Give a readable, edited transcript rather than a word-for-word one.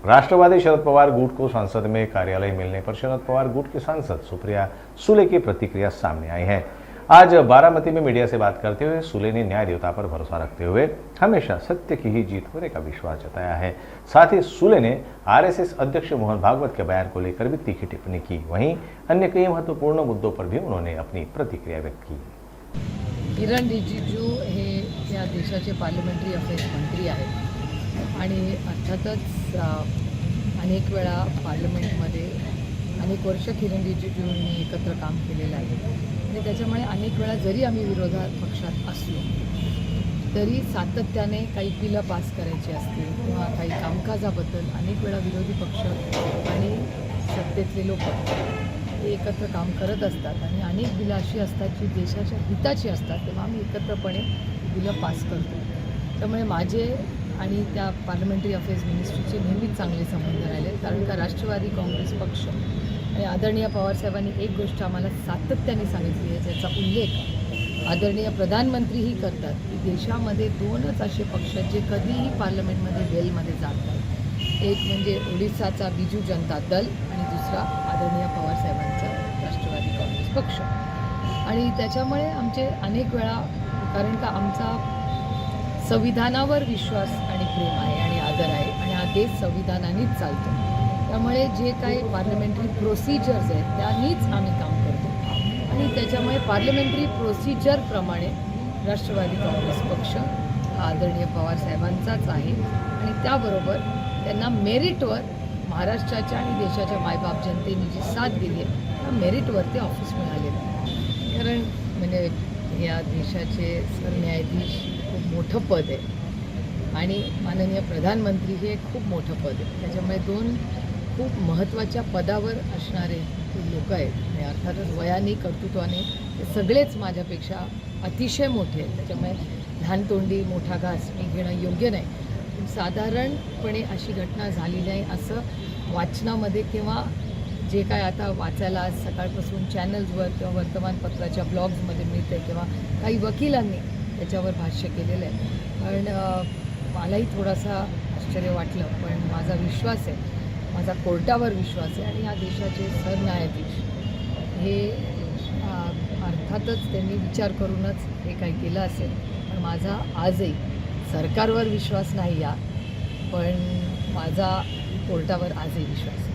राष्ट्रवादी शरद पवार गुट को संसद में कार्यालय मिलने पर शरद पवार गुट की सांसद सुप्रिया सुले की प्रतिक्रिया सामने आई है। आज बारामती में मीडिया से बात करते हुए सुले ने न्याय देवता पर भरोसा रखते हुए हमेशा सत्य की ही जीत होने का विश्वास जताया है। साथ ही सुले ने आरएसएस अध्यक्ष मोहन भागवत के बयान को लेकर भी तीखी टिप्पणी की। वहीं अन्य कई महत्वपूर्ण मुद्दों पर भी उन्होंने अपनी प्रतिक्रिया व्यक्त की। किरण रिजिजू हे या देशाचे पार्लमेंटरी अफेअर्स मंत्री आहेत आणि अर्थातच अनेक वेळा पार्लमेंटमध्ये अनेक वर्ष किरण रिजिजूंनी एकत्र काम केलेलं आहे आणि त्याच्यामुळे अनेक वेळा जरी आम्ही विरोधात पक्षात असलो तरी सातत्याने काही बिलं पास करायची असतील किंवा काही कामकाजाबद्दल अनेक वेळा विरोधी पक्ष आणि सत्तेतले लोक हे एकत्र काम करत असतात आणि अनेक बिलं अशी असतात जी देशाच्या हिताची असतात, तेव्हा आम्ही एकत्रपणे बिलं पास करतो। त्यामुळे माझे आणि त्या पार्लमेंटरी अफेअर्स मिनिस्ट्रीचे नेहमीच चांगले संबंध राहिले, कारण का राष्ट्रवादी काँग्रेस पक्ष आणि आदरणीय पवारसाहेबांनी एक गोष्ट आम्हाला सातत्याने सांगितली आहे, ज्याचा उल्लेख आदरणीय प्रधानमंत्रीही करतात की देशामध्ये दोनच असे पक्ष जे कधीही पार्लमेंटमध्ये वेलमध्ये जात नाहीत। एक म्हणजे ओडिसाचा बिजू जनता दल आणि दुसरा आदरणीय पवारसाहेबांचा राष्ट्रवादी काँग्रेस पक्ष। आणि त्याच्यामुळे आमचे अनेक वेळा, कारण का आमचा संविधानावर विश्वास आणि प्रेम आहे आणि आदर आहे आणि हा देश संविधानानेच चालतो, त्यामुळे जे काही पार्लमेंटरी प्रोसिजर्स आहेत त्यांनीच आम्ही काम करतो आणि त्याच्यामुळे पार्लमेंटरी प्रोसिजरप्रमाणे राष्ट्रवादी काँग्रेस पक्ष हा आदरणीय पवारसाहेबांचाच आहे आणि त्याबरोबर त्यांना मेरिटवर महाराष्ट्राच्या आणि देशाच्या मायबाप जनतेने जी साथ दिली आहे त्या मेरिटवर ते ऑफिस मिळालेलं आहे। कारण म्हणजे या देशाचे सरन्यायाधीश खूप मोठं पद आहे आणि माननीय प्रधानमंत्री हे खूप मोठं पद आहे, त्याच्यामुळे दोन खूप महत्त्वाच्या पदावर असणारे लोक आहेत आणि अर्थातच वयाने कर्तृत्वाने ते सगळेच माझ्यापेक्षा अतिशय मोठे आहेत, त्याच्यामुळे लहानतोंडी मोठा घास मी घेणं योग्य नाही। पण साधारणपणे अशी घटना झाली नाही असं वाचनामध्ये किंवा जे काय आता वाचायला आज सकाळपासून चॅनल्सवर किंवा वर्तमानपत्राच्या ब्लॉग्समध्ये मिळते किंवा काही वकिलांनी त्याच्यावर भाष्य केलेलं आहे, पण मलाही थोडासा आश्चर्य वाटलं, पण माझा विश्वास आहे, माझा कोर्टावर विश्वास आहे आणि या देशाचे सरन्यायाधीश हे अर्थातच त्यांनी विचार करूनच हे काही केलं असेल, पण माझा आजही सरकारवर विश्वास नाही या, पण माझा कोर्टावर आजही विश्वास आहे।